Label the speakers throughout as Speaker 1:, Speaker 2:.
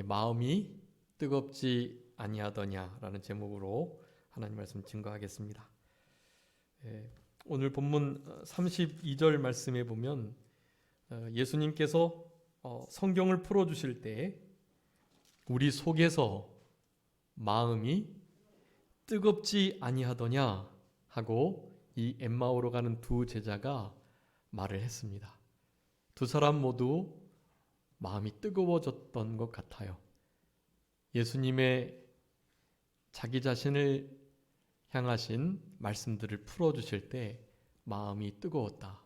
Speaker 1: 마음이 뜨겁지 아니하더냐라는 제목으로 하나님 말씀 증거하겠습니다. 오늘 본문 32절 말씀에 보면 예수님께서 성경을 풀어주실 때 우리 속에서 마음이 뜨겁지 아니하더냐 하고 이 엠마오로 가는 두 제자가 말을 했습니다. 두 사람 모두 마음이 뜨거워졌던 것 같아요. 예수님의 자기 자신을 향하신 말씀들을 풀어주실 때 마음이 뜨거웠다.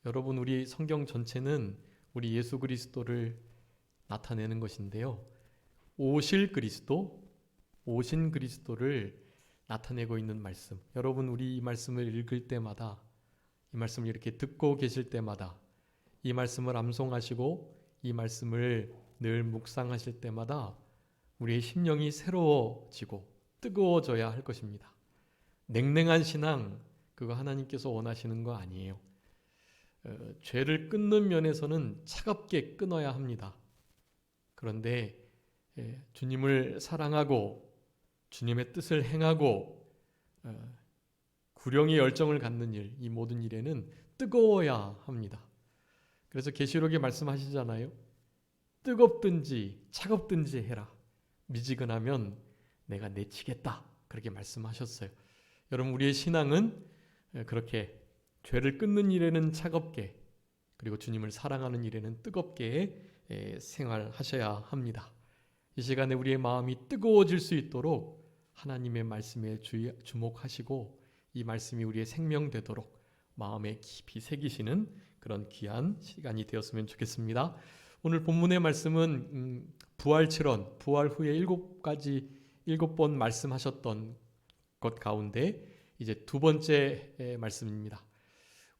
Speaker 1: 여러분, 우리 성경 전체는 우리 예수 그리스도를 나타내는 것인데요. 오신 그리스도를 나타내고 있는 말씀. 여러분, 우리 이 말씀을 읽을 때마다, 이 말씀을 이렇게 듣고 계실 때마다, 이 말씀을 암송하시고 이 말씀을 늘 묵상하실 때마다 우리의 심령이 새로워지고 뜨거워져야 할 것입니다. 냉랭한 신앙, 그거 하나님께서 원하시는 거 아니에요. 죄를 끊는 면에서는 차갑게 끊어야 합니다. 그런데 주님을 사랑하고 주님의 뜻을 행하고 구령의 열정을 갖는 일, 이 모든 일에는 뜨거워야 합니다. 그래서 계시록에 말씀하시잖아요. 뜨겁든지 차갑든지 해라. 미지근하면 내가 내치겠다. 그렇게 말씀하셨어요. 여러분, 우리의 신앙은 그렇게 죄를 끊는 일에는 차갑게, 그리고 주님을 사랑하는 일에는 뜨겁게 생활하셔야 합니다. 이 시간에 우리의 마음이 뜨거워질 수 있도록 하나님의 말씀에 주목하시고 이 말씀이 우리의 생명 되도록 마음에 깊이 새기시는 그런 귀한 시간이 되었으면 좋겠습니다. 오늘 본문의 말씀은 부활 7원, 부활 후에 7번 말씀하셨던 것 가운데 이제 두 번째 말씀입니다.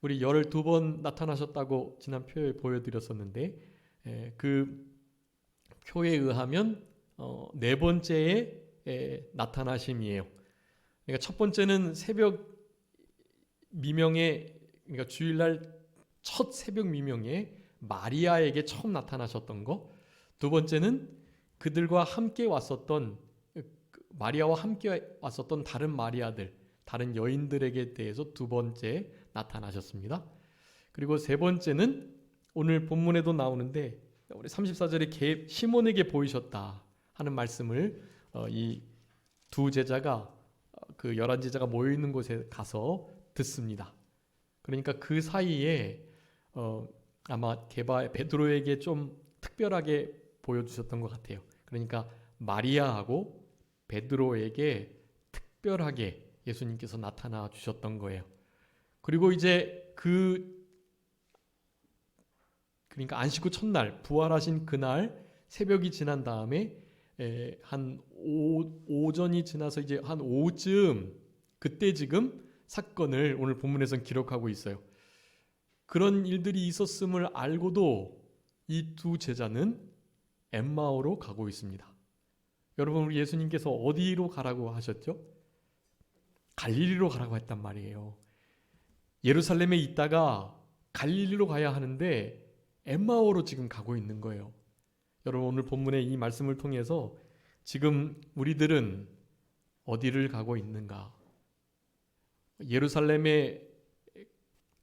Speaker 1: 우리 12번 나타나셨다고 지난 표에 보여드렸었는데 그 표에 의하면 네 번째의 나타나심이에요. 그러니까 첫 번째는 새벽 미명에, 그러니까 주일날 첫 새벽 미명에 마리아에게 처음 나타나셨던 거. 두 번째는 그들과 함께 왔었던, 마리아와 함께 왔었던 다른 마리아들, 다른 여인들에게 대해서 두 번째 나타나셨습니다. 그리고 세 번째는 오늘 본문에도 나오는데 우리 34절에 시몬에게 보이셨다 하는 말씀을 이 두 제자가, 그 11제자가 모여있는 곳에 가서 듣습니다. 그러니까 그 사이에 아마 베드로에게 좀 특별하게 보여주셨던 것 같아요. 그러니까 마리아하고 베드로에게 특별하게 예수님께서 나타나 주셨던 거예요. 그리고 이제 그러니까 안식 후 첫날, 부활하신 그날 새벽이 지난 다음에 한 오전이 지나서 이제 한 오후쯤, 그때 지금 사건을 오늘 본문에서는 기록하고 있어요. 그런 일들이 있었음을 알고도 이 두 제자는 엠마오로 가고 있습니다. 여러분, 우리 예수님께서 어디로 가라고 하셨죠? 갈릴리로 가라고 했단 말이에요. 예루살렘에 있다가 갈릴리로 가야 하는데 엠마오로 지금 가고 있는 거예요. 여러분, 오늘 본문의 이 말씀을 통해서 지금 우리들은 어디를 가고 있는가? 예루살렘에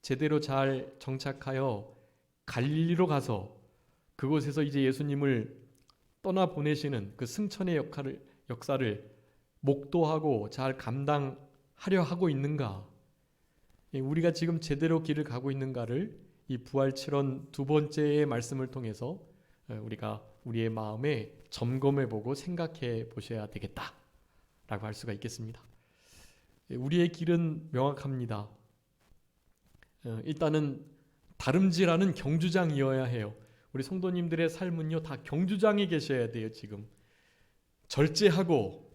Speaker 1: 제대로 잘 정착하여 갈릴리로 가서 그곳에서 이제 예수님을 떠나 보내시는 그 승천의 역사를 목도하고 잘 감당하려 하고 있는가? 우리가 지금 제대로 길을 가고 있는가를 이 부활 7원 두 번째의 말씀을 통해서 우리가 우리의 마음에 점검해보고 생각해 보셔야 되겠다라고 할 수가 있겠습니다. 우리의 길은 명확합니다. 일단은 다름질하는 경주장이어야 해요. 우리 성도님들의 삶은요, 다 경주장에 계셔야 돼요. 지금 절제하고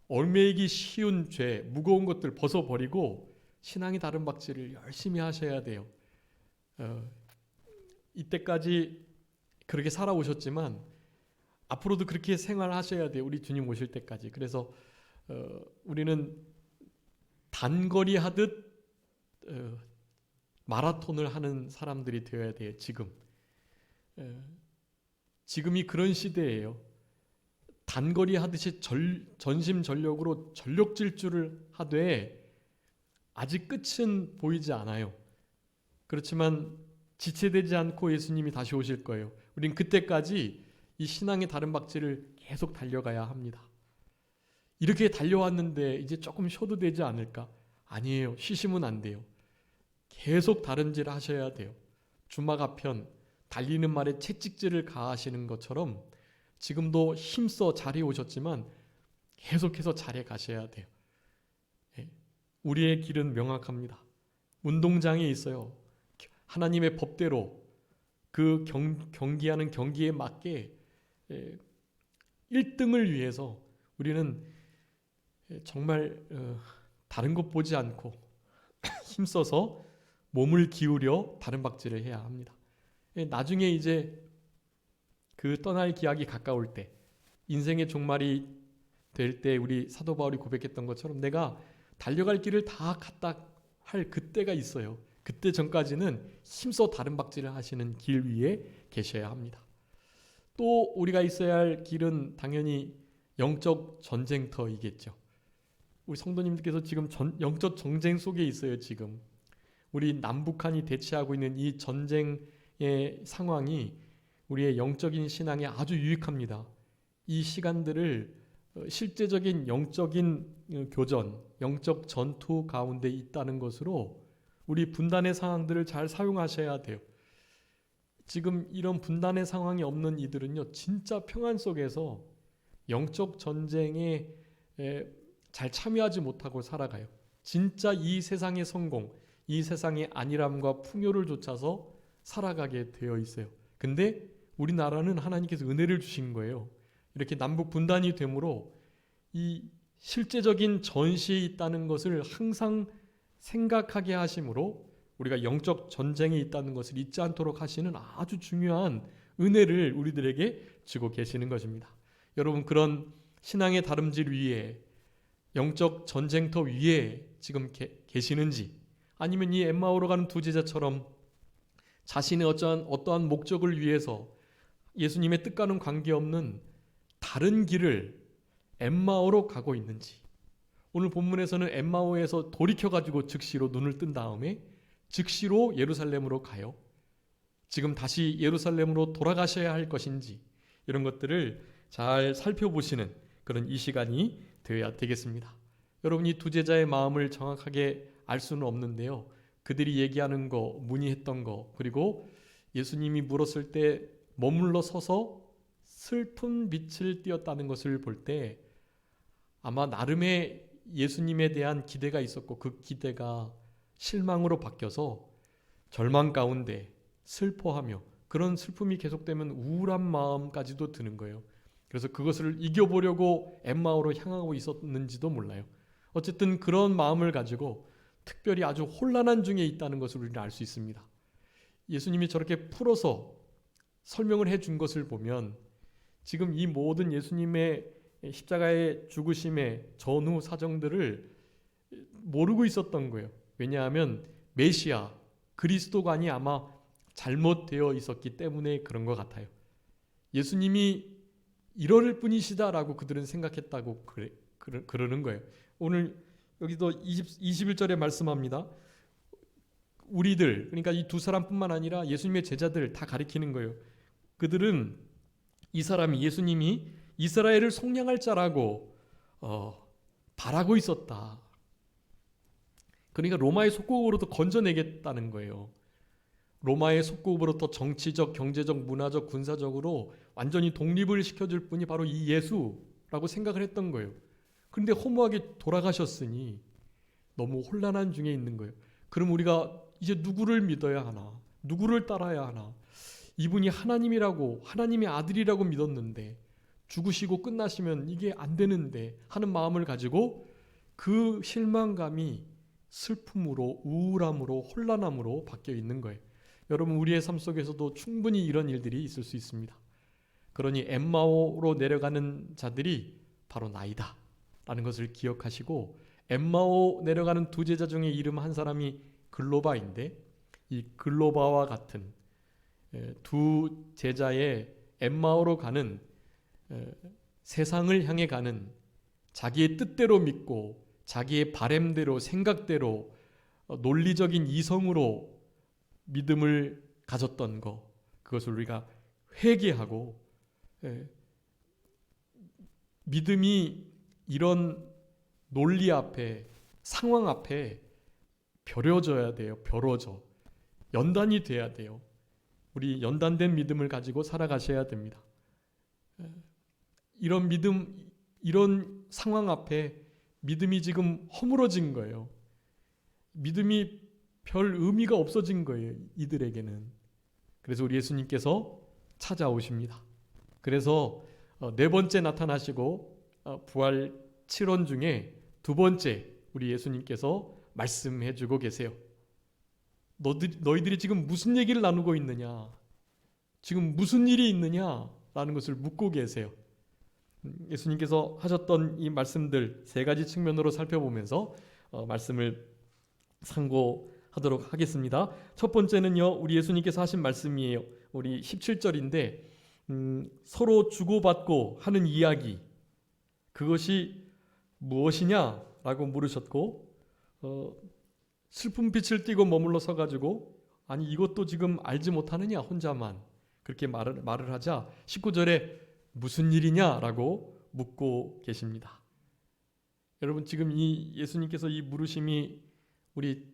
Speaker 1: 얽매이기 쉬운 죄, 무거운 것들 벗어버리고 신앙의 다름박질을 열심히 하셔야 돼요. 이때까지 그렇게 살아오셨지만 앞으로도 그렇게 생활하셔야 돼요. 우리 주님 오실 때까지. 그래서 우리는 단거리 하듯 마라톤을 하는 사람들이 되어야 돼요. 지금이 그런 시대예요. 단거리 하듯이 전심전력으로 전력 질주를 하되 아직 끝은 보이지 않아요. 그렇지만 지체되지 않고 예수님이 다시 오실 거예요. 우린 그때까지 이 신앙의 다른 박질을 계속 달려가야 합니다. 이렇게 달려왔는데 이제 조금 쉬어도 되지 않을까? 아니에요. 쉬시면 안 돼요. 계속 다른질 하셔야 돼요. 주마가편 달리는 말에 채찍질을 가하시는 것처럼 지금도 힘써 잘해 오셨지만 계속해서 잘해 가셔야 돼요. 우리의 길은 명확합니다. 운동장에 있어요. 하나님의 법대로 그 경기하는 경기에 맞게 1등을 위해서 우리는 정말 다른 것 보지 않고 힘써서 몸을 기울여 다른 박질을 해야 합니다. 나중에 이제 그 떠날 기약이 가까울 때, 인생의 종말이 될 때 우리 사도 바울이 고백했던 것처럼 내가 달려갈 길을 다 갔다 할 그때가 있어요. 그때 전까지는 힘써 다른 박질을 하시는 길 위에 계셔야 합니다. 또 우리가 있어야 할 길은 당연히 영적 전쟁터이겠죠. 우리 성도님들께서 지금 영적 전쟁 속에 있어요. 지금 우리 남북한이 대치하고 있는 이 전쟁의 상황이 우리의 영적인 신앙에 아주 유익합니다. 이 시간들을 실제적인 영적인 교전, 영적 전투 가운데 있다는 것으로 우리 분단의 상황들을 잘 사용하셔야 돼요. 지금 이런 분단의 상황이 없는 이들은요, 진짜 평안 속에서 영적 전쟁에 잘 참여하지 못하고 살아가요. 진짜 이 세상의 성공, 이 세상의 안일함과 풍요를 좇아서 살아가게 되어 있어요. 근데 우리나라는 하나님께서 은혜를 주신 거예요. 이렇게 남북 분단이 되므로 이 실제적인 전시에 있다는 것을 항상 생각하게 하심으로 우리가 영적 전쟁에 있다는 것을 잊지 않도록 하시는 아주 중요한 은혜를 우리들에게 주고 계시는 것입니다. 여러분, 그런 신앙의 다름질 위에, 영적 전쟁터 위에 지금 계시는지, 아니면 이 엠마오로 가는 두 제자처럼 자신의 어떠한 목적을 위해서 예수님의 뜻과는 관계없는 다른 길을 엠마오로 가고 있는지. 오늘 본문에서는 엠마오에서 돌이켜가지고 즉시로 눈을 뜬 다음에 즉시로 예루살렘으로 가요. 지금 다시 예루살렘으로 돌아가셔야 할 것인지, 이런 것들을 잘 살펴보시는 그런 이 시간이 되어야 되겠습니다. 여러분, 이 두 제자의 마음을 정확하게 알 수는 없는데요, 그들이 얘기하는 거, 문의했던 거, 그리고 예수님이 물었을 때 머물러 서서 슬픈 빛을 띄었다는 것을 볼 때 아마 나름의 예수님에 대한 기대가 있었고, 그 기대가 실망으로 바뀌어서 절망 가운데 슬퍼하며, 그런 슬픔이 계속되면 우울한 마음까지도 드는 거예요. 그래서 그것을 이겨보려고 엠마오로 향하고 있었는지도 몰라요. 어쨌든 그런 마음을 가지고 특별히 아주 혼란한 중에 있다는 것을 우리는 알 수 있습니다. 예수님이 저렇게 풀어서 설명을 해준 것을 보면 지금 이 모든 예수님의 십자가의 죽으심의 전후 사정들을 모르고 있었던 거예요. 왜냐하면 메시아, 그리스도관이 아마 잘못되어 있었기 때문에 그런 것 같아요. 예수님이 이럴 뿐이시다라고 그들은 생각했다고 그러는 거예요. 오늘 여기도 21절에 말씀합니다. 우리들, 그러니까 이 두 사람뿐만 아니라 예수님의 제자들 다 가리키는 거예요. 그들은 이 사람이, 예수님이 이스라엘을 속량할 자라고 바라고 있었다. 그러니까 로마의 속국으로부터 건져내겠다는 거예요. 로마의 속국으로부터 정치적, 경제적, 문화적, 군사적으로 완전히 독립을 시켜줄 분이 바로 이 예수라고 생각을 했던 거예요. 그런데 허무하게 돌아가셨으니 너무 혼란한 중에 있는 거예요. 그럼 우리가 이제 누구를 믿어야 하나? 누구를 따라야 하나? 이분이 하나님이라고, 하나님의 아들이라고 믿었는데 죽으시고 끝나시면 이게 안 되는데 하는 마음을 가지고 그 실망감이 슬픔으로, 우울함으로, 혼란함으로 바뀌어 있는 거예요. 여러분, 우리의 삶 속에서도 충분히 이런 일들이 있을 수 있습니다. 그러니 엠마오로 내려가는 자들이 바로 나이다 라는 것을 기억하시고, 엠마오 내려가는 두 제자 중에 이름 한 사람이 글로바인데, 이 글로바와 같은 두 제자의 엠마오로 가는 세상을 향해 가는 자기의 뜻대로 믿고 자기의 바램대로 생각대로 논리적인 이성으로 믿음을 가졌던 것, 그것을 우리가 회개하고 믿음이 이런 논리 앞에 상황 앞에 벼려져야 돼요. 벼러져 연단이 돼야 돼요. 우리 연단된 믿음을 가지고 살아가셔야 됩니다. 이런 믿음, 이런 상황 앞에 믿음이 지금 허물어진 거예요. 믿음이 별 의미가 없어진 거예요. 이들에게는. 그래서 우리 예수님께서 찾아오십니다. 그래서 네 번째 나타나시고 부활 7원 중에 두 번째 우리 예수님께서 말씀해 주고 계세요. 너희들이 지금 무슨 얘기를 나누고 있느냐? 지금 무슨 일이 있느냐? 라는 것을 묻고 계세요. 예수님께서 하셨던 이 말씀들 세 가지 측면으로 살펴보면서 말씀을 상고하도록 하겠습니다. 첫 번째는요, 우리 예수님께서 하신 말씀이에요. 우리 17절인데 서로 주고받고 하는 이야기, 그것이 무엇이냐라고 물으셨고 슬픈 빛을 띠고 머물러 서가지고 아니 이것도 지금 알지 못하느냐 혼자만, 그렇게 말을 하자 19절에 무슨 일이냐라고 묻고 계십니다. 여러분, 지금 이 예수님께서 이 물으심이 우리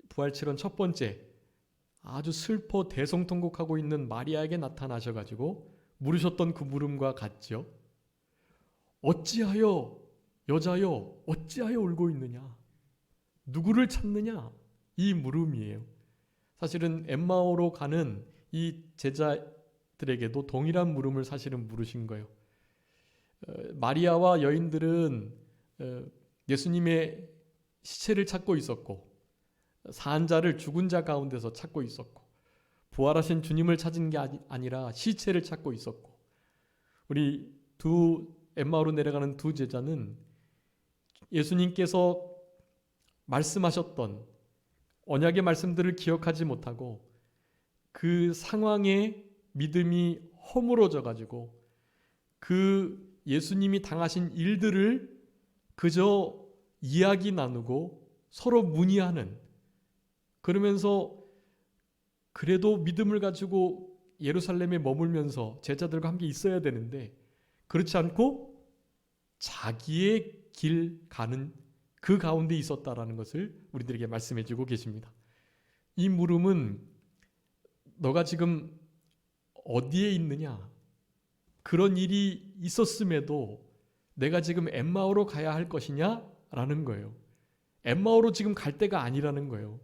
Speaker 1: 부활 7원 첫 번째 아주 슬퍼 대성통곡하고 있는 마리아에게 나타나셔가지고 물으셨던 그 물음과 같죠. 어찌하여 여자여 어찌하여 울고 있느냐, 누구를 찾느냐, 이 물음이에요. 사실은 엠마오로 가는 이 제자들에게도 동일한 물음을 사실은 물으신 거예요. 마리아와 여인들은 예수님의 시체를 찾고 있었고 산 자를 죽은 자 가운데서 찾고 있었고 부활하신 주님을 찾은 게 아니라 시체를 찾고 있었고, 우리 두 엠마오로 내려가는 두 제자는 예수님께서 말씀하셨던 언약의 말씀들을 기억하지 못하고 그 상황에 믿음이 허물어져 가지고 그 예수님이 당하신 일들을 그저 이야기 나누고 서로 문의하는, 그러면서 그래도 믿음을 가지고 예루살렘에 머물면서 제자들과 함께 있어야 되는데 그렇지 않고 자기의 길 가는 그 가운데 있었다라는 것을 우리들에게 말씀해 주고 계십니다. 이 물음은 너가 지금 어디에 있느냐, 그런 일이 있었음에도 내가 지금 엠마오로 가야 할 것이냐 라는 거예요. 엠마오로 지금 갈 때가 아니라는 거예요.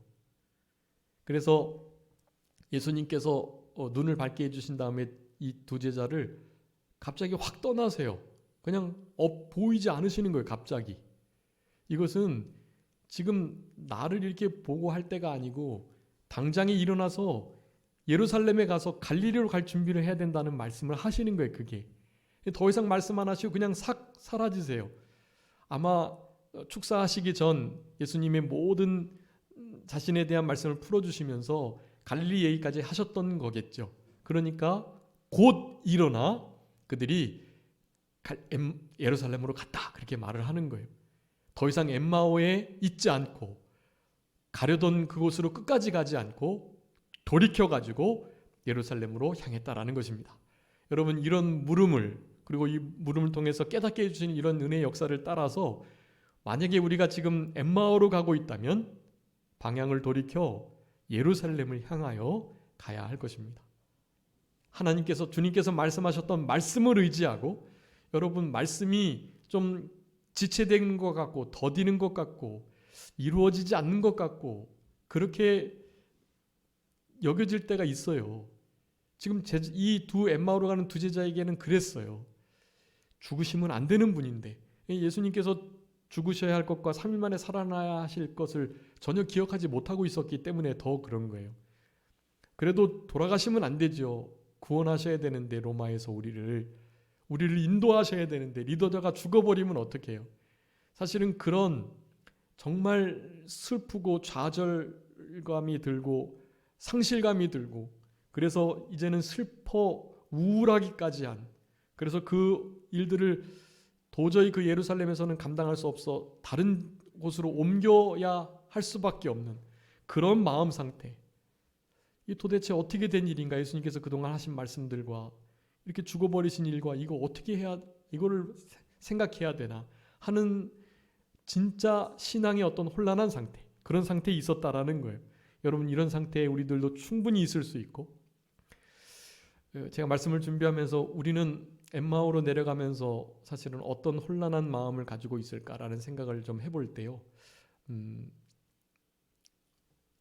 Speaker 1: 그래서 예수님께서 눈을 밝게 해주신 다음에 이 두 제자를 갑자기 확 떠나세요. 그냥 보이지 않으시는 거예요. 갑자기. 이것은 지금 나를 이렇게 보고 할 때가 아니고 당장에 일어나서 예루살렘에 가서 갈릴리로 갈 준비를 해야 된다는 말씀을 하시는 거예요. 그게 더 이상 말씀 안 하시고 그냥 싹 사라지세요. 아마 축사하시기 전 예수님의 모든 자신에 대한 말씀을 풀어주시면서 갈릴리 얘기까지 하셨던 거겠죠. 그러니까 곧 일어나 그들이 예루살렘으로 갔다, 그렇게 말을 하는 거예요. 더 이상 엠마오에 있지 않고 가려던 그곳으로 끝까지 가지 않고 돌이켜가지고 예루살렘으로 향했다라는 것입니다. 여러분, 이런 물음을, 그리고 이 물음을 통해서 깨닫게 해주신 이런 은혜의 역사를 따라서 만약에 우리가 지금 엠마오로 가고 있다면 방향을 돌이켜 예루살렘을 향하여 가야 할 것입니다. 하나님께서, 주님께서 말씀하셨던 말씀을 의지하고, 여러분 말씀이 좀 지체되는 것 같고 더디는 것 같고 이루어지지 않는 것 같고 그렇게 여겨질 때가 있어요. 지금 이 두 엠마오로 가는 두 제자에게는 그랬어요. 죽으시면 안 되는 분인데 예수님께서 죽으셔야 할 것과 3일 만에 살아나야 하실 것을 전혀 기억하지 못하고 있었기 때문에 더 그런 거예요. 그래도 돌아가시면 안 되죠. 구원하셔야 되는데, 로마에서 우리를 인도하셔야 되는데 리더자가 죽어버리면 어떡해요? 사실은 그런 정말 슬프고 좌절감이 들고 상실감이 들고, 그래서 이제는 슬퍼 우울하기까지 한, 그래서 그 일들을 도저히 그 예루살렘에서는 감당할 수 없어 다른 곳으로 옮겨야 할 수밖에 없는 그런 마음 상태. 이 도대체 어떻게 된 일인가? 예수님께서 그동안 하신 말씀들과 이렇게 죽어버리신 일과 이거 어떻게 해야, 이거를 생각해야 되나 하는 진짜 신앙의 어떤 혼란한 상태, 그런 상태에 있었다라는 거예요. 여러분, 이런 상태에 우리들도 충분히 있을 수 있고, 제가 말씀을 준비하면서 우리는 엠마오로 내려가면서 사실은 어떤 혼란한 마음을 가지고 있을까라는 생각을 좀 해볼 때요,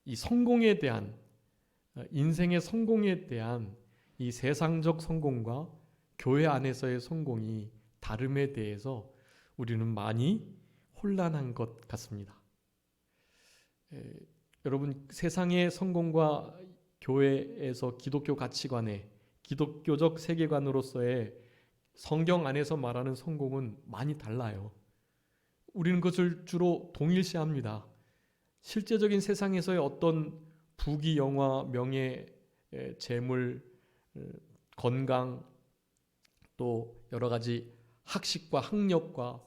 Speaker 1: 이 성공에 대한, 인생의 성공에 대한 이 세상적 성공과 교회 안에서의 성공이 다름에 대해서 우리는 많이 혼란한 것 같습니다. 여러분, 세상의 성공과 교회에서 기독교 가치관에, 기독교적 세계관으로서의 성경 안에서 말하는 성공은 많이 달라요. 우리는 그것을 주로 동일시합니다. 실제적인 세상에서의 어떤 부귀, 영화, 명예, 재물, 건강, 또 여러 가지 학식과 학력과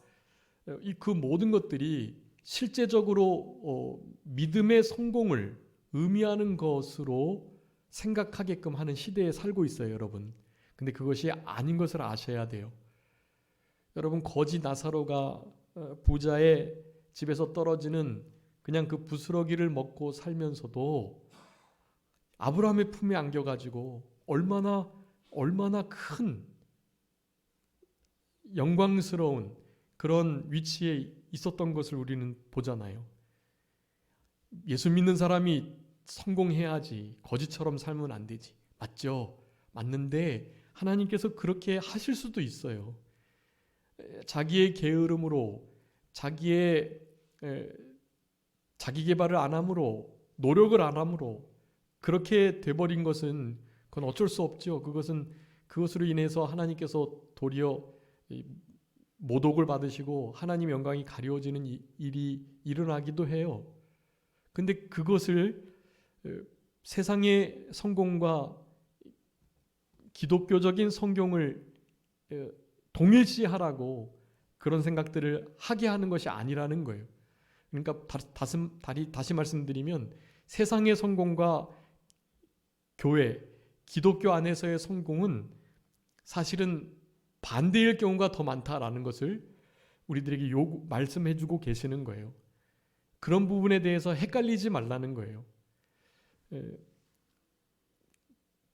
Speaker 1: 그 모든 것들이 실제적으로 믿음의 성공을 의미하는 것으로 생각하게끔 하는 시대에 살고 있어요, 여러분. 근데 그것이 아닌 것을 아셔야 돼요. 여러분, 거지 나사로가 부자의 집에서 떨어지는 그냥 그 부스러기를 먹고 살면서도 아브라함의 품에 안겨가지고 얼마나 큰 영광스러운 그런 위치에 있었던 것을 우리는 보잖아요. 예수 믿는 사람이 성공해야지, 거지처럼 살면 안 되지. 맞죠? 맞는데 하나님께서 그렇게 하실 수도 있어요. 자기의 게으름으로, 자기 개발을 안 함으로, 노력을 안 함으로 그렇게 돼버린 것은 그건 어쩔 수 없죠. 그것으로 인해서 하나님께서 도리어 모독을 받으시고 하나님의 영광이 가려워지는 일이 일어나기도 해요. 근데 그것을 세상의 성공과 기독교적인 성공을 동일시하라고 그런 생각들을 하게 하는 것이 아니라는 거예요. 그러니까 다시 말씀드리면 세상의 성공과 교회, 기독교 안에서의 성공은 사실은 반대일 경우가 더 많다라는 것을 우리들에게 말씀해주고 계시는 거예요. 그런 부분에 대해서 헷갈리지 말라는 거예요.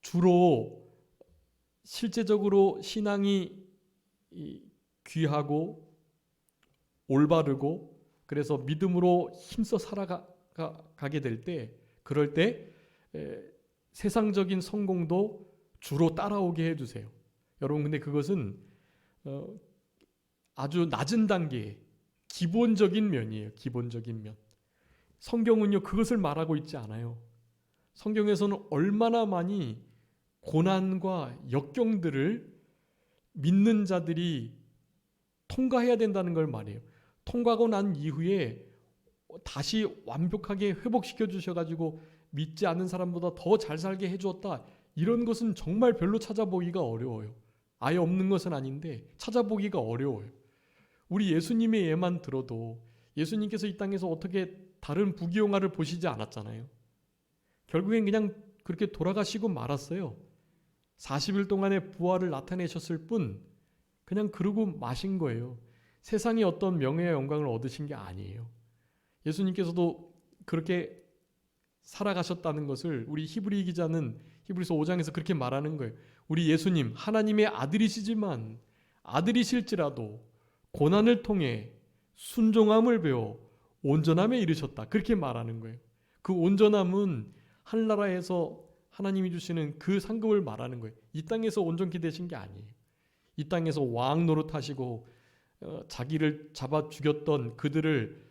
Speaker 1: 주로 실제적으로 신앙이 귀하고 올바르고 그래서 믿음으로 힘써 살아가게 될 때, 그럴 때 세상적인 성공도 주로 따라오게 해주세요. 여러분, 근데 그것은 아주 낮은 단계의 기본적인 면이에요. 기본적인 면. 성경은요, 그것을 말하고 있지 않아요. 성경에서는 얼마나 많이 고난과 역경들을 믿는 자들이 통과해야 된다는 걸 말해요. 통과하고 난 이후에 다시 완벽하게 회복시켜 주셔가지고 믿지 않는 사람보다 더 잘 살게 해주었다. 이런 것은 정말 별로 찾아보기가 어려워요. 아예 없는 것은 아닌데 찾아보기가 어려워요. 우리 예수님의 예만 들어도 예수님께서 이 땅에서 어떻게 다른 부귀영화를 보시지 않았잖아요. 결국엔 그냥 그렇게 돌아가시고 말았어요. 40일 동안의 부활을 나타내셨을 뿐 그냥 그러고 마신 거예요. 세상에 어떤 명예와 영광을 얻으신 게 아니에요. 예수님께서도 그렇게 살아가셨다는 것을 우리 히브리 기자는 히브리서 5장에서 그렇게 말하는 거예요. 우리 예수님 하나님의 아들이시지만 아들이실지라도 고난을 통해 순종함을 배워 온전함에 이르셨다. 그렇게 말하는 거예요. 그 온전함은 하늘나라에서 하나님이 주시는 그 상급을 말하는 거예요. 이 땅에서 온전히 되신 게 아니에요. 이 땅에서 왕 노릇하시고 자기를 잡아 죽였던 그들을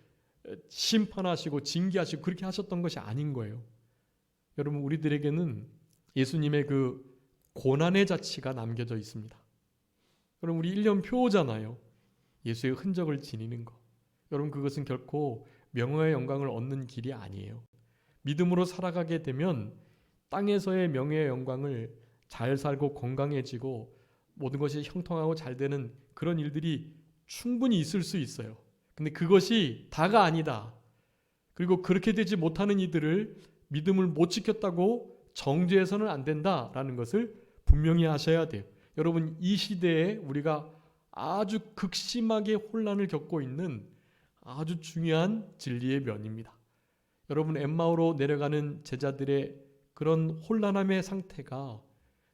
Speaker 1: 심판하시고 징계하시고 그렇게 하셨던 것이 아닌 거예요. 여러분, 우리들에게는 예수님의 그 고난의 자취가 남겨져 있습니다. 여러분, 우리 1년 표잖아요. 예수의 흔적을 지니는 거. 여러분, 그것은 결코 명예의 영광을 얻는 길이 아니에요. 믿음으로 살아가게 되면 땅에서의 명예의 영광을 잘 살고 건강해지고 모든 것이 형통하고 잘 되는 그런 일들이 충분히 있을 수 있어요. 근데 그것이 다가 아니다. 그리고 그렇게 되지 못하는 이들을 믿음을 못 지켰다고 정죄해서는 안 된다라는 것을 분명히 하셔야 돼요. 여러분, 이 시대에 우리가 아주 극심하게 혼란을 겪고 있는 아주 중요한 진리의 면입니다. 여러분, 엠마오로 내려가는 제자들의 그런 혼란함의 상태가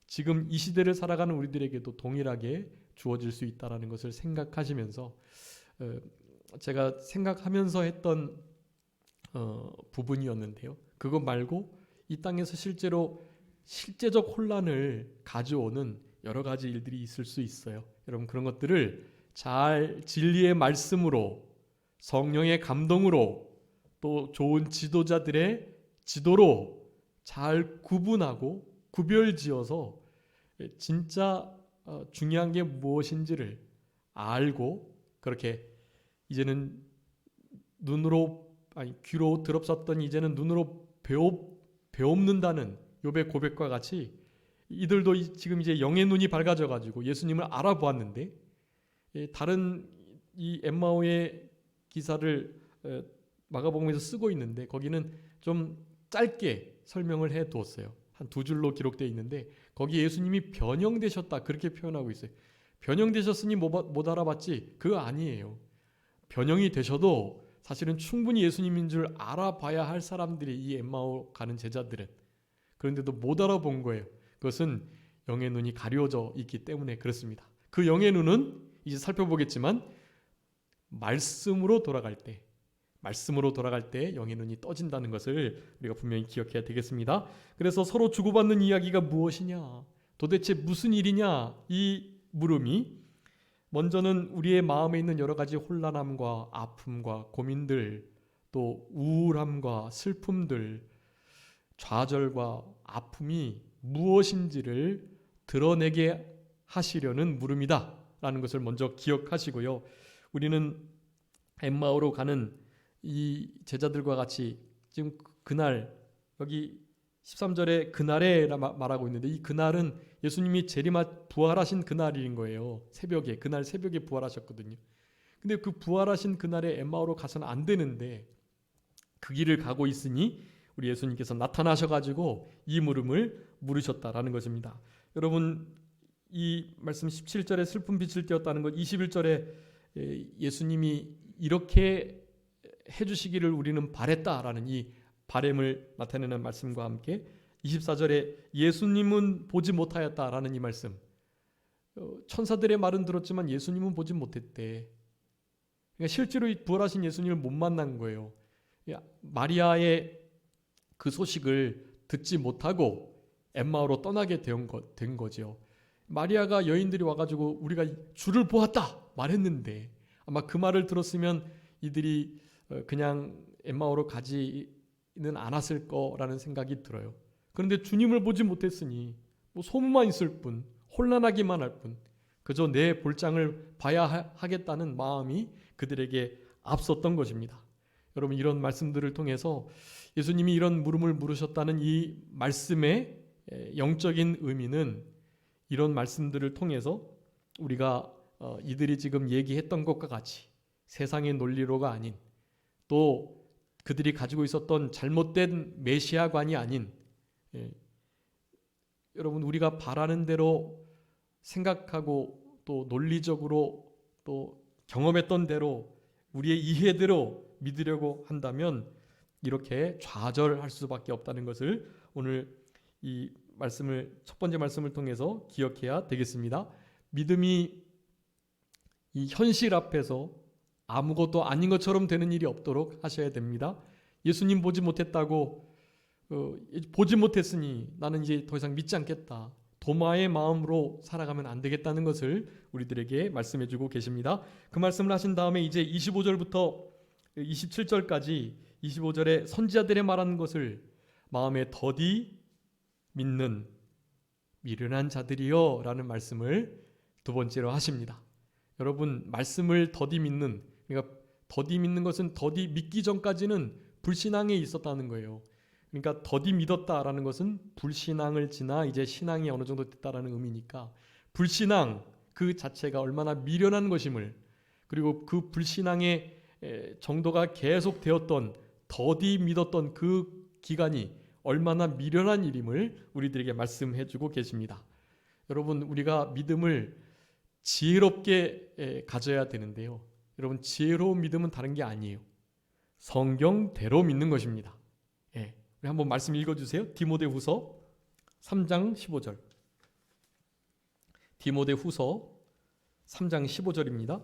Speaker 1: 지금 이 시대를 살아가는 우리들에게도 동일하게 주어질 수 있다는 것을 생각하시면서 제가 생각하면서 했던 부분이었는데요. 그것 말고 이 땅에서 실제적 혼란을 가져오는 여러 가지 일들이 있을 수 있어요. 여러분, 그런 것들을 잘 진리의 말씀으로, 성령의 감동으로, 또 좋은 지도자들의 지도로 잘 구분하고 구별지어서 진짜 중요한 게 무엇인지를 알고, 그렇게 이제는 귀로 들었었던 이제는 눈으로 배웁는다는 욥의 고백과 같이 이들도 지금 이제 영의 눈이 밝아져 가지고 예수님을 알아보았는데, 다른 이 엠마오의 기사를 마가복음에서 쓰고 있는데 거기는 좀 짧게 설명을 해 두었어요. 한 2줄로 기록되어 있는데 거기 예수님이 변형되셨다 그렇게 표현하고 있어요. 변형되셨으니 못 알아봤지? 그거 아니에요. 변형이 되셔도 사실은 충분히 예수님인 줄 알아봐야 할 사람들이 이 엠마오 가는 제자들은, 그런데도 못 알아본 거예요. 그것은 영의 눈이 가려져 있기 때문에 그렇습니다. 그 영의 눈은 이제 살펴보겠지만 말씀으로 돌아갈 때 영의 눈이 떠진다는 것을 우리가 분명히 기억해야 되겠습니다. 그래서 서로 주고받는 이야기가 무엇이냐, 도대체 무슨 일이냐, 이 물음이 먼저는 우리의 마음에 있는 여러 가지 혼란함과 아픔과 고민들, 또 우울함과 슬픔들, 좌절과 아픔이 무엇인지를 드러내게 하시려는 물음이다 라는 것을 먼저 기억하시고요. 우리는 엠마오로 가는 이 제자들과 같이 지금 그날, 여기 13절에 그날에 말하고 있는데 이 그날은 예수님이 부활하신 그날인 거예요. 그날 새벽에 부활하셨거든요. 근데 그 부활하신 그날에 엠마오로 가서는 안 되는데 그 길을 가고 있으니 우리 예수님께서 나타나셔가지고 이 물음을 물으셨다라는 것입니다. 여러분, 이 말씀 17절에 슬픈 빛을 띄었다는 것, 21절에 예수님이 이렇게 해주시기를 우리는 바랬다라는 이 바램을 나타내는 말씀과 함께 24절에 예수님은 보지 못하였다라는 이 말씀, 천사들의 말은 들었지만 예수님은 보지 못했대. 그러니까 실제로 부활하신 예수님을 못 만난 거예요. 마리아의 그 소식을 듣지 못하고 엠마오로 떠나게 된 거죠. 마리아가 여인들이 와가지고 우리가 주를 보았다 말했는데 아마 그 말을 들었으면 이들이 그냥 엠마오로 가지는 않았을 거라는 생각이 들어요. 그런데 주님을 보지 못했으니 소문만 있을 뿐, 혼란하기만 할 뿐, 그저 내 볼장을 봐야 하겠다는 마음이 그들에게 앞섰던 것입니다. 여러분, 이런 말씀들을 통해서 예수님이 이런 물음을 물으셨다는 이 말씀의 영적인 의미는 이런 말씀들을 통해서 우리가 이들이 지금 얘기했던 것과 같이 세상의 논리로가 아닌, 또 그들이 가지고 있었던 잘못된 메시아관이 아닌, 여러분, 우리가 바라는 대로 생각하고 또 논리적으로 또 경험했던 대로 우리의 이해대로 믿으려고 한다면 이렇게 좌절할 수밖에 없다는 것을 오늘 이 말씀을, 첫 번째 말씀을 통해서 기억해야 되겠습니다. 믿음이 이 현실 앞에서 아무것도 아닌 것처럼 되는 일이 없도록 하셔야 됩니다. 예수님 보지 못했다고 보지 못했으니 나는 이제 더 이상 믿지 않겠다, 도마의 마음으로 살아가면 안 되겠다는 것을 우리들에게 말씀해 주고 계십니다. 그 말씀을 하신 다음에 이제 25절부터 27절까지 25절에 선지자들의 말하는 것을 마음에 더디 믿는 미련한 자들이여 라는 말씀을 두 번째로 하십니다. 여러분, 말씀을 더디 믿는, 그러니까 더디 믿는 것은 더디 믿기 전까지는 불신앙에 있었다는 거예요. 그러니까 더디 믿었다라는 것은 불신앙을 지나 이제 신앙이 어느 정도 됐다라는 의미니까, 불신앙 그 자체가 얼마나 미련한 것임을, 그리고 그 불신앙의 정도가 계속되었던, 더디 믿었던 그 기간이 얼마나 미련한 일임을 우리들에게 말씀해주고 계십니다. 여러분, 우리가 믿음을 지혜롭게 가져야 되는데요. 여러분, 지혜로운 믿음은 다른 게 아니에요. 성경대로 믿는 것입니다. 예, 우리 한번 말씀 읽어주세요. 디모데후서 3장 15절. 디모데후서 3장 15절입니다.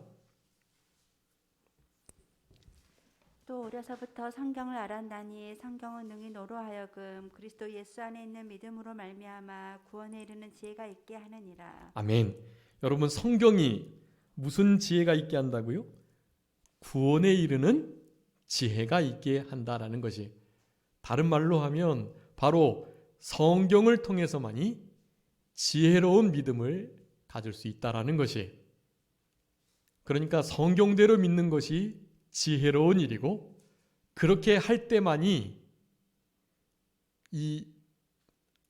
Speaker 2: 또 어려서부터 성경을 알았나니 성경은 능히 너로 하여금 그리스도 예수 안에 있는 믿음으로 말미암아 구원에 이르는 지혜가 있게 하느니라.
Speaker 1: 아멘. 여러분, 성경이 무슨 지혜가 있게 한다고요? 구원에 이르는 지혜가 있게 한다라는 것이, 다른 말로 하면 바로 성경을 통해서만이 지혜로운 믿음을 가질 수 있다라는 것이, 그러니까 성경대로 믿는 것이 지혜로운 일이고, 그렇게 할 때만이 이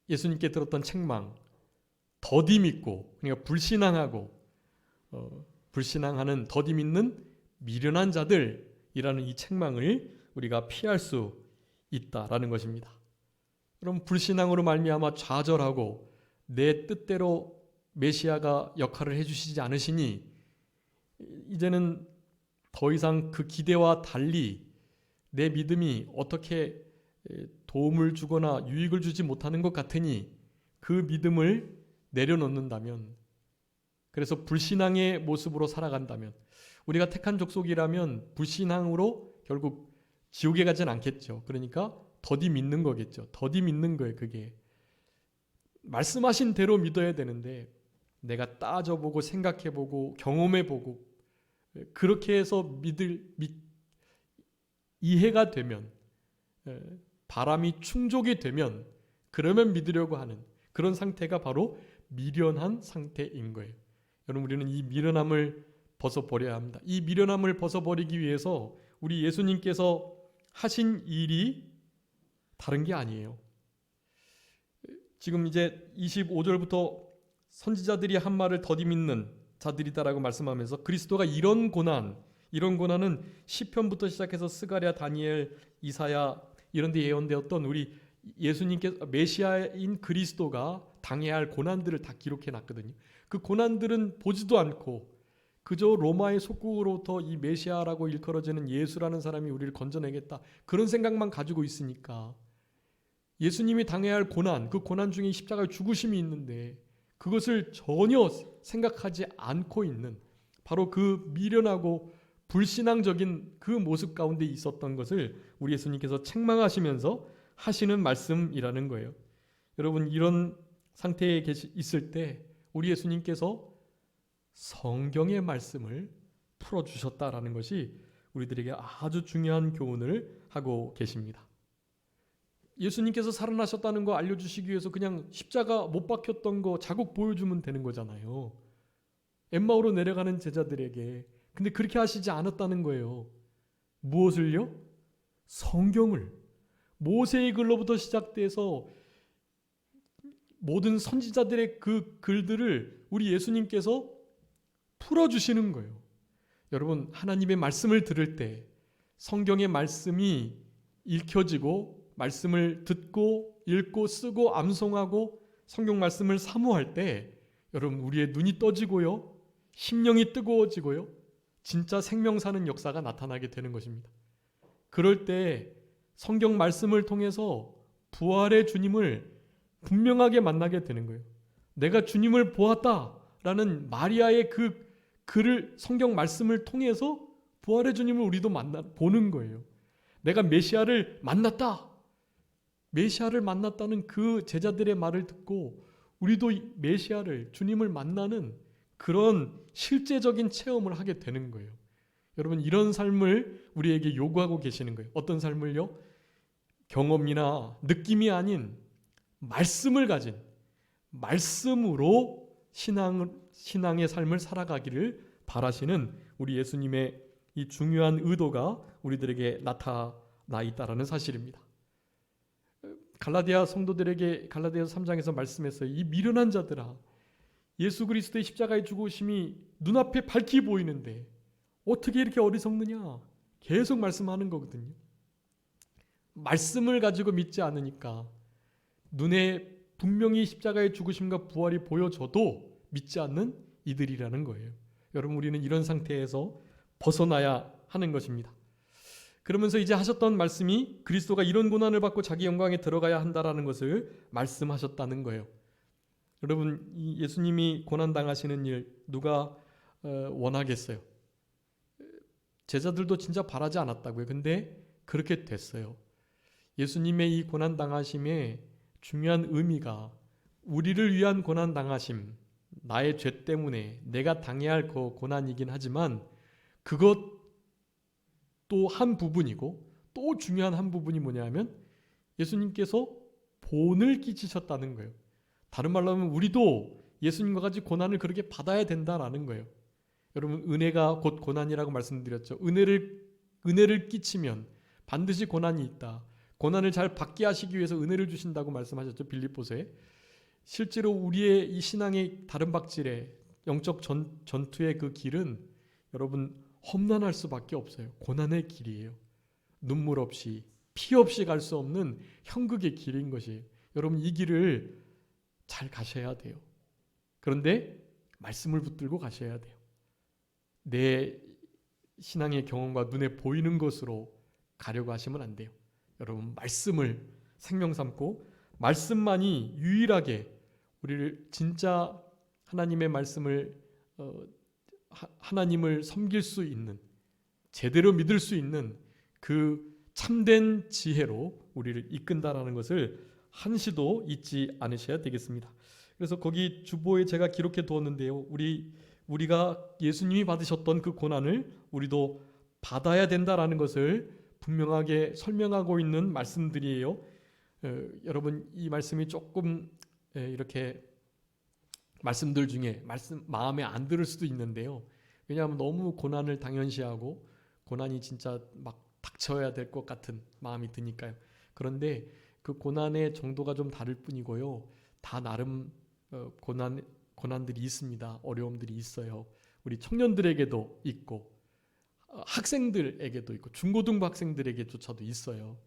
Speaker 1: 예수님께 들었던 책망, 더디 믿고, 그러니까 불신앙하는 더디 믿는 미련한 자들이라는 이 책망을 우리가 피할 수 있다라는 것입니다. 그럼 불신앙으로 말미암아 좌절하고 내 뜻대로 메시아가 역할을 해주시지 않으시니 이제는 더 이상 그 기대와 달리 내 믿음이 어떻게 도움을 주거나 유익을 주지 못하는 것 같으니 그 믿음을 내려놓는다면, 그래서 불신앙의 모습으로 살아간다면, 우리가 택한 족속이라면 불신앙으로 결국 지옥에 가진 않겠죠. 그러니까 더디 믿는 거겠죠. 더디 믿는 거예요. 그게 말씀하신 대로 믿어야 되는데 내가 따져보고 생각해보고 경험해보고 그렇게 해서 이해가 되면, 바람이 충족이 되면 그러면 믿으려고 하는 그런 상태가 바로 미련한 상태인 거예요. 여러분, 우리는 이 미련함을 벗어버려야 합니다. 이 미련함을 벗어버리기 위해서 우리 예수님께서 하신 일이 다른 게 아니에요. 지금 이제 25절부터 선지자들이 한 말을 더디 믿는 자들이다라고 말씀하면서 그리스도가 이런 고난은 시편부터 시작해서 스가랴, 다니엘, 이사야 이런 데 예언되었던 우리 예수님께서 메시아인 그리스도가 당해야 할 고난들을 다 기록해 놨거든요. 그 고난들은 보지도 않고 그저 로마의 속국으로부터 이 메시아라고 일컬어지는 예수라는 사람이 우리를 건져내겠다, 그런 생각만 가지고 있으니까 예수님이 당해야 할 고난, 그 고난 중에 십자가의 죽으심이 있는데 그것을 전혀 생각하지 않고 있는 바로 그 미련하고 불신앙적인 그 모습 가운데 있었던 것을 우리 예수님께서 책망하시면서 하시는 말씀이라는 거예요. 여러분, 이런 상태에 있을 때 우리 예수님께서 성경의 말씀을 풀어주셨다라는 것이 우리들에게 아주 중요한 교훈을 하고 계십니다. 예수님께서 살아나셨다는 거 알려주시기 위해서 그냥 십자가 못 박혔던 거 자국 보여주면 되는 거잖아요. 엠마오로 내려가는 제자들에게. 근데 그렇게 하시지 않았다는 거예요. 무엇을요? 성경을. 모세의 글로부터 시작돼서 모든 선지자들의 그 글들을 우리 예수님께서 풀어주시는 거예요. 여러분, 하나님의 말씀을 들을 때 성경의 말씀이 읽혀지고 말씀을 듣고 읽고 쓰고 암송하고 성경 말씀을 사모할 때 여러분, 우리의 눈이 떠지고요, 심령이 뜨거워지고요, 진짜 생명 사는 역사가 나타나게 되는 것입니다. 그럴 때 성경 말씀을 통해서 부활의 주님을 분명하게 만나게 되는 거예요. 내가 주님을 보았다라는 마리아의 그 글을, 성경 말씀을 통해서 부활의 주님을 우리도 보는 거예요. 내가 메시아를 만났다. 메시아를 만났다는 그 제자들의 말을 듣고 우리도 메시아를, 주님을 만나는 그런 실제적인 체험을 하게 되는 거예요. 여러분, 이런 삶을 우리에게 요구하고 계시는 거예요. 어떤 삶을요? 경험이나 느낌이 아닌 말씀을 가진, 말씀으로 신앙의 삶을 살아가기를 바라시는 우리 예수님의 이 중요한 의도가 우리들에게 나타나 있다라는 사실입니다. 갈라디아 성도들에게 갈라디아서 3장에서 말씀했어요. 이 미련한 자들아, 예수 그리스도의 십자가의 죽으심이 눈앞에 밝히 보이는데 어떻게 이렇게 어리석느냐? 계속 말씀하는 거거든요. 말씀을 가지고 믿지 않으니까 눈에 분명히 십자가의 죽으심과 부활이 보여져도 믿지 않는 이들이라는 거예요. 여러분, 우리는 이런 상태에서 벗어나야 하는 것입니다. 그러면서 이제 하셨던 말씀이 그리스도가 이런 고난을 받고 자기 영광에 들어가야 한다라는 것을 말씀하셨다는 거예요. 여러분, 이 예수님이 고난 당하시는 일 누가 원하겠어요? 제자들도 진짜 바라지 않았다고요. 근데 그렇게 됐어요. 예수님의 이 고난 당하심의 중요한 의미가 우리를 위한 고난 당하심, 나의 죄 때문에 내가 당해야 할 그 고난이긴 하지만 그것도 한 부분이고, 또 중요한 한 부분이 뭐냐면 예수님께서 본을 끼치셨다는 거예요. 다른 말로 하면 우리도 예수님과 같이 고난을 그렇게 받아야 된다라는 거예요. 여러분, 은혜가 곧 고난이라고 말씀드렸죠. 은혜를 끼치면 반드시 고난이 있다. 고난을 잘 받게 하시기 위해서 은혜를 주신다고 말씀하셨죠. 빌립보서에. 실제로 우리의 이 신앙의 다른 박질의 영적 전투의 그 길은 여러분 험난할 수밖에 없어요. 고난의 길이에요. 눈물 없이 피 없이 갈 수 없는 형극의 길인 것이에요. 여러분, 이 길을 잘 가셔야 돼요. 그런데 말씀을 붙들고 가셔야 돼요. 내 신앙의 경험과 눈에 보이는 것으로 가려고 하시면 안 돼요. 여러분, 말씀을 생명 삼고 말씀만이 유일하게 우리를 진짜 하나님의 말씀을 하나님을 섬길 수 있는, 제대로 믿을 수 있는 그 참된 지혜로 우리를 이끈다라는 것을 한시도 잊지 않으셔야 되겠습니다. 그래서 거기 주보에 제가 기록해 두었는데요. 우리가 예수님이 받으셨던 그 고난을 우리도 받아야 된다라는 것을 분명하게 설명하고 있는 말씀들이에요. 여러분, 이 말씀이 조금 이렇게 말씀들 중에 마음에 안 들을 수도 있는데요. 왜냐하면 너무 고난을 당연시하고 고난이 진짜 막 닥쳐야 될 것 같은 마음이 드니까요. 그런데 그 고난의 정도가 좀 다를 뿐이고요. 다 나름 고난들이 있습니다. 어려움들이 있어요. 우리 청년들에게도 있고 학생들에게도 있고 중고등부 학생들에게조차도 있어요.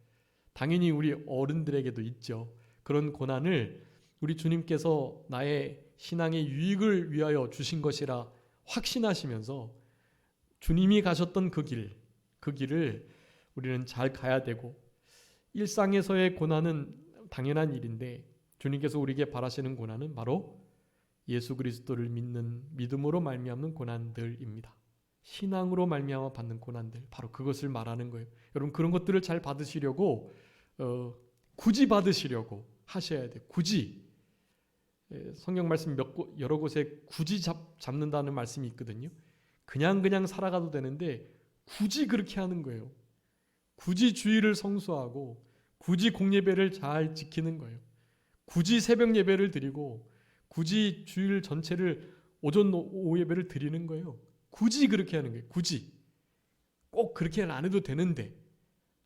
Speaker 1: 당연히 우리 어른들에게도 있죠. 그런 고난을 우리 주님께서 나의 신앙의 유익을 위하여 주신 것이라 확신하시면서 주님이 가셨던 그 길을 우리는 잘 가야 되고, 일상에서의 고난은 당연한 일인데 주님께서 우리에게 바라시는 고난은 바로 예수 그리스도를 믿는 믿음으로 말미암는 고난들입니다. 신앙으로 말미암아 받는 고난들, 바로 그것을 말하는 거예요. 여러분, 그런 것들을 잘 받으시려고 굳이 받으시려고 하셔야 돼요. 굳이. 성경 말씀 여러 곳에 굳이 잡는다는 말씀이 있거든요. 그냥 살아가도 되는데 굳이 그렇게 하는 거예요. 굳이 주일을 성수하고 굳이 공예배를 잘 지키는 거예요. 굳이 새벽 예배를 드리고 굳이 주일 전체를 오전 오후 예배를 드리는 거예요. 굳이 그렇게 하는 거예요. 굳이. 꼭 그렇게는 안 해도 되는데,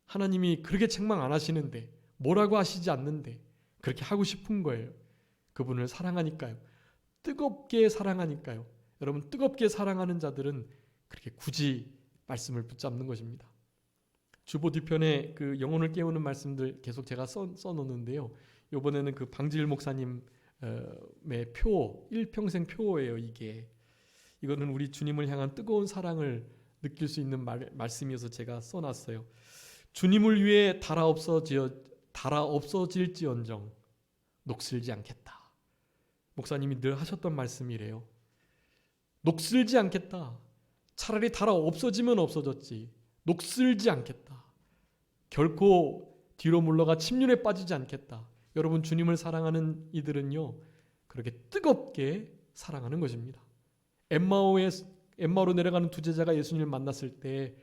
Speaker 1: 하나님이 그렇게 책망 안 하시는데, 뭐라고 하시지 않는데 그렇게 하고 싶은 거예요. 그분을 사랑하니까요. 뜨겁게 사랑하니까요. 여러분, 뜨겁게 사랑하는 자들은 그렇게 굳이 말씀을 붙잡는 것입니다. 주보 뒤편에 그 영혼을 깨우는 말씀들 계속 제가 써놓는데요. 이번에는 그 방지일 목사님의 일평생 표예요. 이거는 우리 주님을 향한 뜨거운 사랑을 느낄 수 있는 말씀이어서 제가 써놨어요. 주님을 위해 달아 없어질지언정 녹슬지 않겠다. 목사님이 늘 하셨던 말씀이래요. 녹슬지 않겠다. 차라리 달아 없어지면 없어졌지. 녹슬지 않겠다. 결코 뒤로 물러가 침륜에 빠지지 않겠다. 여러분, 주님을 사랑하는 이들은요, 그렇게 뜨겁게 사랑하는 것입니다. 엠마오로 내려가는 두 제자가 예수님을 만났을 때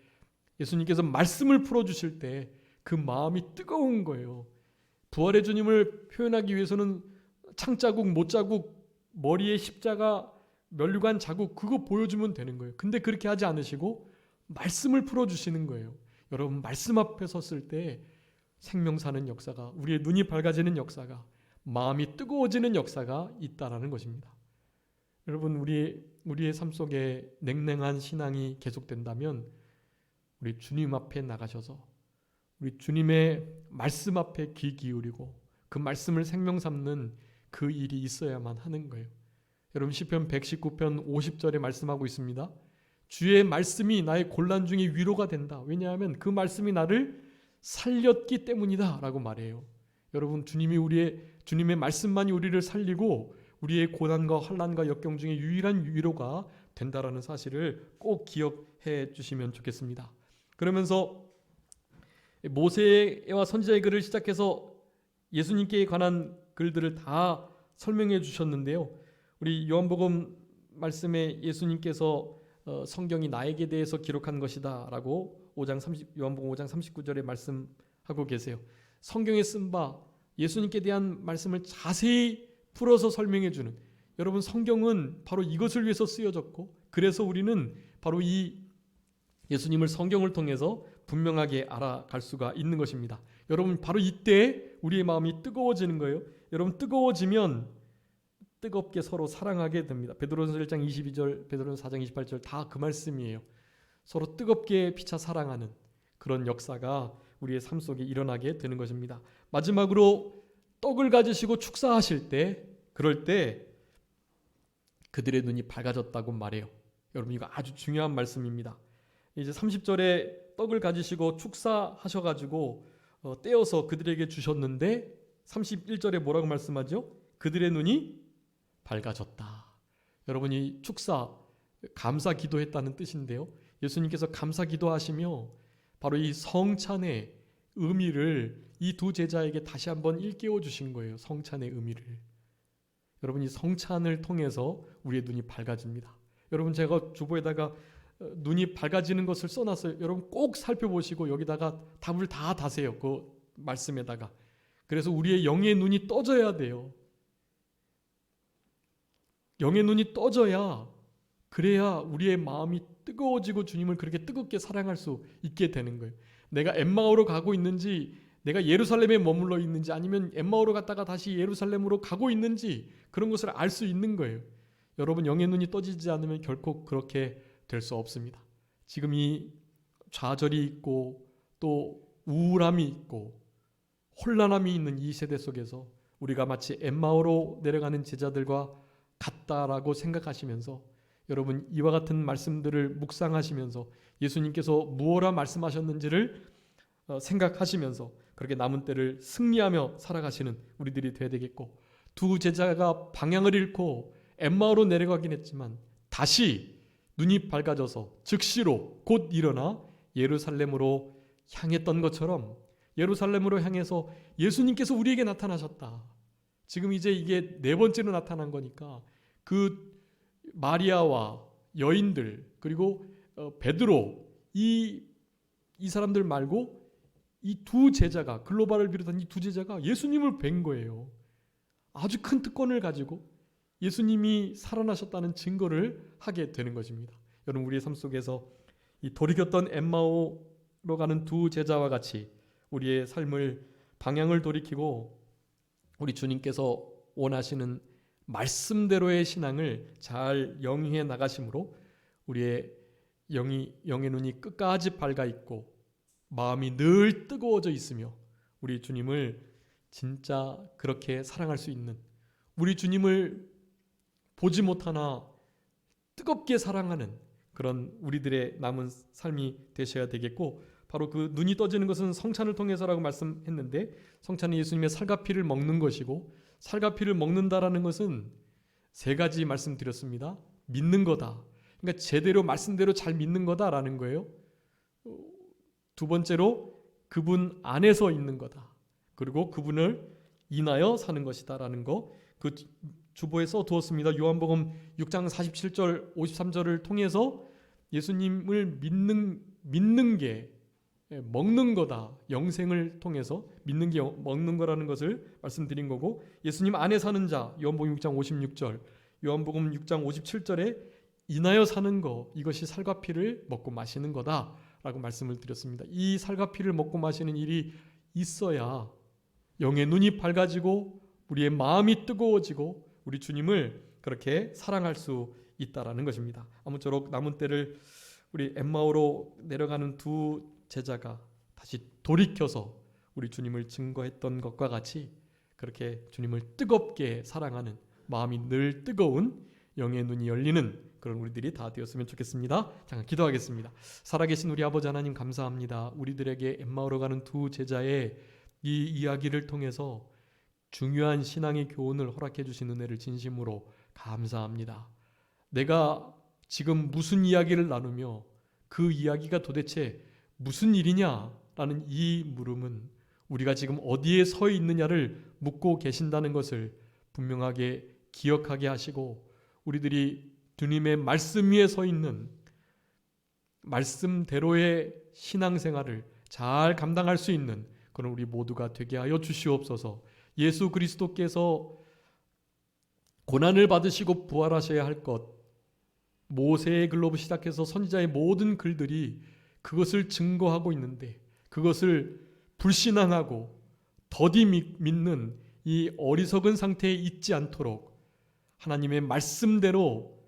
Speaker 1: 예수님께서 말씀을 풀어주실 때 그 마음이 뜨거운 거예요. 부활의 주님을 표현하기 위해서는 창자국, 못자국, 머리에 십자가, 면류관 자국, 그거 보여주면 되는 거예요. 근데 그렇게 하지 않으시고 말씀을 풀어주시는 거예요. 여러분, 말씀 앞에 섰을 때 생명 사는 역사가, 우리의 눈이 밝아지는 역사가, 마음이 뜨거워지는 역사가 있다라는 것입니다. 여러분, 우리의 삶 속에 냉랭한 신앙이 계속된다면 우리 주님 앞에 나가셔서 우리 주님의 말씀 앞에 귀 기울이고 그 말씀을 생명 삼는 그 일이 있어야만 하는 거예요. 여러분, 시편 119편 50절에 말씀하고 있습니다. 주의 말씀이 나의 곤란 중에 위로가 된다. 왜냐하면 그 말씀이 나를 살렸기 때문이다 라고 말해요. 여러분, 주님의 말씀만이 우리를 살리고 우리의 고난과 환난과 역경 중에 유일한 위로가 된다라는 사실을 꼭 기억해 주시면 좋겠습니다. 그러면서 모세와 선지자의 글을 시작해서 예수님께 관한 글들을 다 설명해 주셨는데요. 우리 요한복음 말씀에 예수님께서 성경이 나에게 대해서 기록한 것이다 라고 요한복음 5장 39절에 말씀하고 계세요. 성경에 쓴 바 예수님께 대한 말씀을 자세히 풀어서 설명해 주는, 여러분, 성경은 바로 이것을 위해서 쓰여졌고 그래서 우리는 바로 이 예수님을 성경을 통해서 분명하게 알아갈 수가 있는 것입니다. 여러분, 바로 이때 우리의 마음이 뜨거워지는 거예요. 여러분, 뜨거워지면 뜨겁게 서로 사랑하게 됩니다. 베드로전서 1장 22절, 베드로전서 4장 28절 다 그 말씀이에요. 서로 뜨겁게 피차 사랑하는 그런 역사가 우리의 삶 속에 일어나게 되는 것입니다. 마지막으로 떡을 가지시고 축사하실 때, 그럴 때 그들의 눈이 밝아졌다고 말해요. 여러분, 이거 아주 중요한 말씀입니다. 이제 30절에 떡을 가지시고 축사하셔가지고 떼어서 그들에게 주셨는데 31절에 뭐라고 말씀하죠? 그들의 눈이 밝아졌다. 여러분, 이 축사, 감사 기도했다는 뜻인데요. 예수님께서 감사 기도하시며 바로 이 성찬의 의미를 이 두 제자에게 다시 한번 일깨워 주신 거예요. 성찬의 의미를. 여러분, 이 성찬을 통해서 우리의 눈이 밝아집니다. 여러분, 제가 주보에다가 눈이 밝아지는 것을 써놨어요. 여러분 꼭 살펴보시고 여기다가 답을 다 다세요. 그 말씀에다가. 그래서 우리의 영의 눈이 떠져야 돼요. 영의 눈이 떠져야, 그래야 우리의 마음이 뜨거워지고 주님을 그렇게 뜨겁게 사랑할 수 있게 되는 거예요. 내가 엠마오로 가고 있는지, 내가 예루살렘에 머물러 있는지, 아니면 엠마오로 갔다가 다시 예루살렘으로 가고 있는지 그런 것을 알 수 있는 거예요. 여러분, 영의 눈이 떠지지 않으면 결코 그렇게 될 수 없습니다. 지금 이 좌절이 있고 또 우울함이 있고 혼란함이 있는 이 세대 속에서 우리가 마치 엠마오로 내려가는 제자들과 같다라고 생각하시면서, 여러분, 이와 같은 말씀들을 묵상하시면서 예수님께서 무엇라 말씀하셨는지를 생각하시면서 그렇게 남은 때를 승리하며 살아가시는 우리들이 되어야 되겠고, 두 제자가 방향을 잃고 엠마오로 내려가긴 했지만 다시 눈이 밝아져서 즉시로 곧 일어나 예루살렘으로 향했던 것처럼 예루살렘으로 향해서 예수님께서 우리에게 나타나셨다. 지금 이제 이게 네 번째로 나타난 거니까 그 마리아와 여인들, 그리고 베드로, 이 사람들 말고 이 두 제자가, 글로바를 비롯한 이 두 제자가 예수님을 뵌 거예요. 아주 큰 특권을 가지고 예수님이 살아나셨다는 증거를 하게 되는 것입니다. 여러분, 우리의 삶 속에서 이 돌이켰던 엠마오로 가는 두 제자와 같이 우리의 삶을 방향을 돌이키고 우리 주님께서 원하시는 말씀대로의 신앙을 잘 영위해 나가심으로 우리의 영의 눈이 끝까지 밝아 있고 마음이 늘 뜨거워져 있으며 우리 주님을 진짜 그렇게 사랑할 수 있는, 우리 주님을 보지 못하나 뜨겁게 사랑하는 그런 우리들의 남은 삶이 되셔야 되겠고, 바로 그 눈이 떠지는 것은 성찬을 통해서라고 말씀했는데, 성찬은 예수님의 살과 피를 먹는 것이고, 살과 피를 먹는다라는 것은 세 가지 말씀드렸습니다. 믿는 거다. 그러니까 제대로 말씀대로 잘 믿는 거다라는 거예요. 두 번째로 그분 안에서 있는 거다. 그리고 그분을 인하여 사는 것이다라는 거, 그 주보에 써두었습니다. 요한복음 6장 47절 53절을 통해서 예수님을 믿는 게 먹는 거다. 영생을 통해서 믿는 게 먹는 거라는 것을 말씀드린 거고, 예수님 안에 사는 자, 요한복음 6장 56절, 요한복음 6장 57절에 인하여 사는 거, 이것이 살과 피를 먹고 마시는 거다라고 말씀을 드렸습니다. 이 살과 피를 먹고 마시는 일이 있어야 영의 눈이 밝아지고 우리의 마음이 뜨거워지고 우리 주님을 그렇게 사랑할 수 있다라는 것입니다. 아무쪼록 남은 때를 우리 엠마오로 내려가는 두 제자가 다시 돌이켜서 우리 주님을 증거했던 것과 같이 그렇게 주님을 뜨겁게 사랑하는 마음이 늘 뜨거운 영의 눈이 열리는 그런 우리들이 다 되었으면 좋겠습니다. 잠깐 기도하겠습니다. 살아계신 우리 아버지 하나님 감사합니다. 우리들에게 엠마오로 가는 두 제자의 이 이야기를 통해서 중요한 신앙의 교훈을 허락해 주신 은혜를 진심으로 감사합니다. 내가 지금 무슨 이야기를 나누며 그 이야기가 도대체 무슨 일이냐라는 이 물음은 우리가 지금 어디에 서 있느냐를 묻고 계신다는 것을 분명하게 기억하게 하시고 우리들이 주님의 말씀 위에 서 있는 말씀대로의 신앙생활을 잘 감당할 수 있는 그런 우리 모두가 되게 하여 주시옵소서. 예수 그리스도께서 고난을 받으시고 부활하셔야 할 것, 모세의 글로부터 시작해서 선지자의 모든 글들이 그것을 증거하고 있는데 그것을 불신앙하고 더디 믿는 이 어리석은 상태에 있지 않도록 하나님의 말씀대로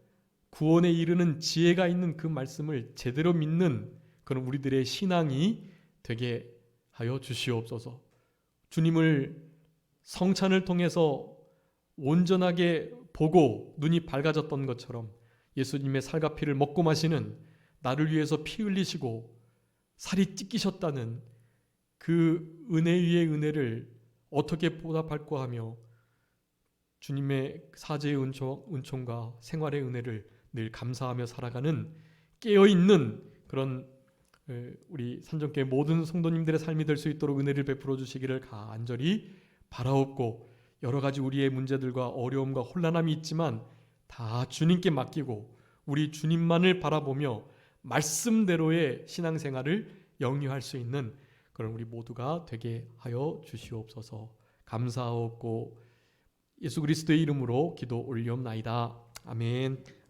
Speaker 1: 구원에 이르는 지혜가 있는 그 말씀을 제대로 믿는 그런 우리들의 신앙이 되게 하여 주시옵소서. 주님을 성찬을 통해서 온전하게 보고 눈이 밝아졌던 것처럼 예수님의 살과 피를 먹고 마시는 나를 위해서 피 흘리시고 살이 찢기셨다는 그 은혜 위의 은혜를 어떻게 보답할까 하며 주님의 사제의 은총과 생활의 은혜를 늘 감사하며 살아가는 깨어있는 그런 우리 산정교회 모든 성도님들의 삶이 될 수 있도록 은혜를 베풀어 주시기를 간절히 바라옵고 여러 가지 우리의 문제들과 어려움과 혼란함이 있지만 다 주님께 맡기고 우리 주님만을 바라보며 말씀대로의 신앙생활을 영위할 수 있는 그런 우리 모두가 되게 하여 주시옵소서. 감사하옵고 예수 그리스도의 이름으로 기도 올리옵나이다. 아멘.